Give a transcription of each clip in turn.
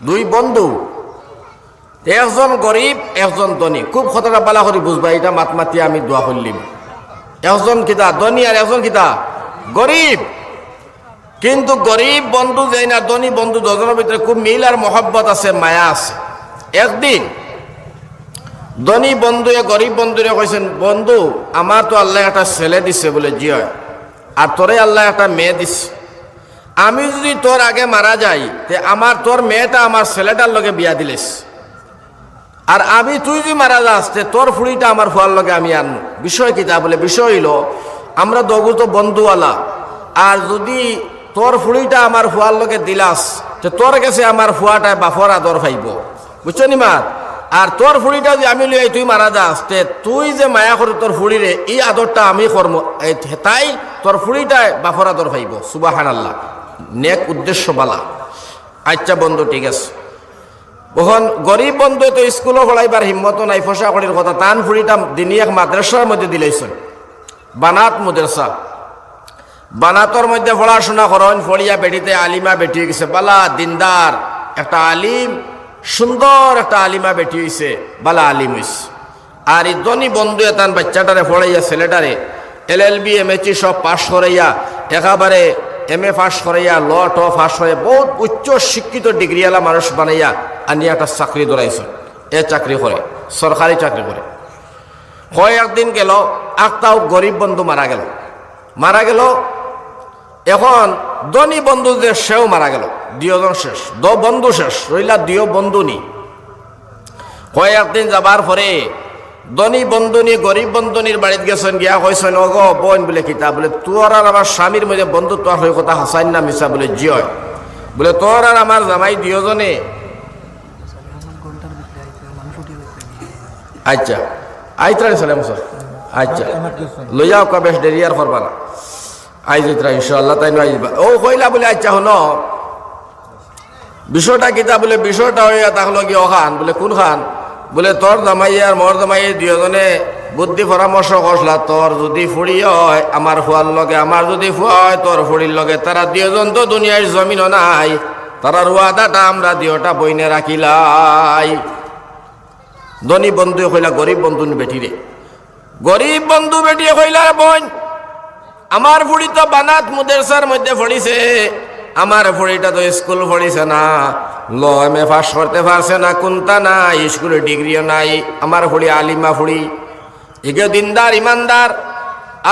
দুই বন্ধু, একজন গরিব একজন ধনী। খুব কথাটা বালা করে বুঝবা, এটা মাতমাতি আমি দোয়া করলিম। একজন কিতা ধনী আর একজন কিতা গরিব। কিন্তু গরিব বন্ধু যাই না ধনী বন্ধু, দুজনের ভিতরে খুব মিল আর মহব্বত আছে, মায়া আছে। একদিন ধনী বন্ধুয়ে গরিব বন্ধুরে কইছেন, বন্ধু আমার তো আল্লাহ একটা ছেলে দিছে বলে, জি হয়, আর তোরে আল্লাহ একটা মেয়ে দিছে। আমি যদি তোর আগে মারা যাই তে আমার তোর মেয়েটা আমার ছেলেটার লগে বিয়া দিলিস, আর আমি তুই যদি মারা যাস তে তোর ফুড়িটা আমার ফুয়ার লগে আমি আনবো। বিষয় কি তা বলে, বিষয় হইল আমরা দগু তো বন্ধুওয়ালা, আর যদি তোর ফুড়িটা আমার ফুয়ার লগে দিলাস তে তোর কাছে আমার ফুয়াটায় বাফর আদর পাইব, বুঝছো নি মা? আর তোর ফুড়িটা যে আমি লই তুই মারা যাস তে তুই যে মায়া করে তোর ফুড়িরে এই আদরটা আমি করবো, তাই তোর ফুড়িটায় বাফর আদর পাইব। সুবহানাল্লাহ, নেক উদ্দেশ্য বালা। আচ্ছা বন্ধু ঠিক আছে। ওখন গরিব বন্ধু তো স্কুলও পড়াইবার হিম্মত নাই, ফসা করির কথা, তান ফুড়িটা দিনী এক মাদ্রাসার মধ্যে দিলেছেন, বানাত মাদ্রাসা। বানাতর মধ্যে পড়াশোনা করেন, ফড়িয়া বেটিতে আলিমা বেটি গেছে, বালা দিনদার একটা আলিম, সুন্দর একটা আলিমা বেটি হয়েছে, বালা আলিম হয়েছে। আর এই ধনী বন্ধু তান বাচ্চাটারে পড়াইয়া ছেলেটারে LLB MHC সব পাশ করাইয়া, একেবারে MA পাশ করাইয়া, ল ট পাশ করাইয়া, বহুত উচ্চ শিক্ষিত ডিগ্রিওয়ালা মানুষ বানাইয়া আনিয়া একটা চাকরি ধরাইছে। এ চাকরি করে, সরকারি চাকরি করে। কয়েকদিন গেল, একটাও গরিব বন্ধু মারা গেল। মারা গেল, এখন ধনী বন্ধু যে সেও মারা গেল, দুজন শেষ, বন্ধু শেষ, রইলা দুই বন্ধু নি। কয়েকদিন যাবার পরে ধনী বন্ধুনি গরিব বন্ধুনির বাড়িতে গেছেন, গিয়া কইছেন, অগ বোন বলে কিতা বলে, তোর আর আমার স্বামীর মধ্যে বন্ধুত্ব হয়ে কথা হাসাইন না মিশা বলে, জি হয় বলে, তোর আর আমার জামাই দুজনে। আচ্ছা আইতরা সালাম স্যার, আচ্ছা লইয়াও কা বেশ দেরি আর করবা না, আইজরা ইনশাআল্লাহ তাই আইবা। ও কইলা বলে, আচ্ছা হলো বিষয়টা কিতা বলে, বিষয়টা হইয়া তাহলে কি ওখান বলে, কোন খান বলে, তোর জামাই আর মোর জামাই দুজনে বুদ্ধি পরামর্শ করলা, তোর যদি ফুড়ি হয় আমার ফুয়ার লগে, আমার যদি ফুয়া হয় তোর ফুড়ির লগে, তারা দুজন তো দুনিয়ার জমিনও নাই, তারা রুয়াদাটা আমরা দিওটা বইনে রাখিলাই। ধনী বন্ধু কইলা গরিব বন্ধু বেটি রে, গরিব বন্ধু বেটি কইলা, বোন আমার ফুড়ি তো বানাত মাদ্রাসার মধ্যে পড়িছে, আমার ফুড়িটা তো স্কুল পড়িছে না, ল MA পাস করতে পারছে না, কোনটা নাই, স্কুলের ডিগ্রিও নাই। আমার ফুড়ি আলিমা ফুড়ি, একে দিনদার ইমানদার।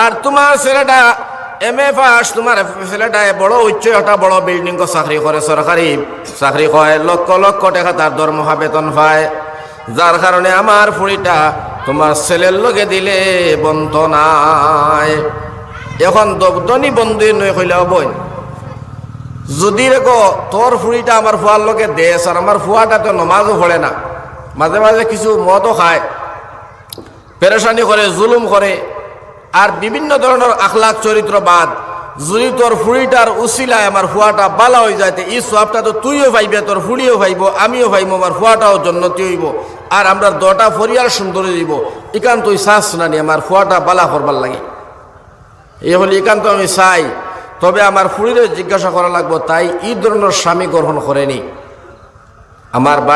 আর তোমার ছেলেটা MA পাস, তোমার ছেলেটা বড় উচ্চ একটা বড় বিল্ডিং চাকরি করে, সরকারি চাকরি করে, লক্ষ লক্ষ টাকা তার দরমহা বেতন পায়, যার কারণে আমার ফুড়িটা তোমার ছেলের লগে দিলে বন্ধ নাই। এখন ধনী বন্ধু নয় কইলা, বোন যদি রেখো তোর ফুড়িটা আমার ফুয়ার লোকে দেশ, আর আমার ফুয়াটা তো নমাজও পড়ে না, মাঝে মাঝে কিছু মদও খায়, পেরেশানি করে, জুলুম করে, আর বিভিন্ন ধরনের আখলাক চরিত্রবাদ, যদি তোর ফুড়িটার উসিলায় আমার ফুয়াটা বালা হয়ে যায়, এই সবটা তো তুইও পাইবে, তোর ফুড়িও পাইব, আমিও পাইব, আমার ফুয়াটাও জন্নতি হইব, আর আমরা দটা ফরিয়ার সুন্দর দিব। ইকান তুই চাস না নি আমার ফুয়াটা বালা করবার লাগে, এই হলে একান্ত আমি চাই। তবে আমার ফুড়িরে জিজ্ঞাসা করা লাগবো, তাই এই ধরনের স্বামী গ্রহণ করেনি আমার ভাই।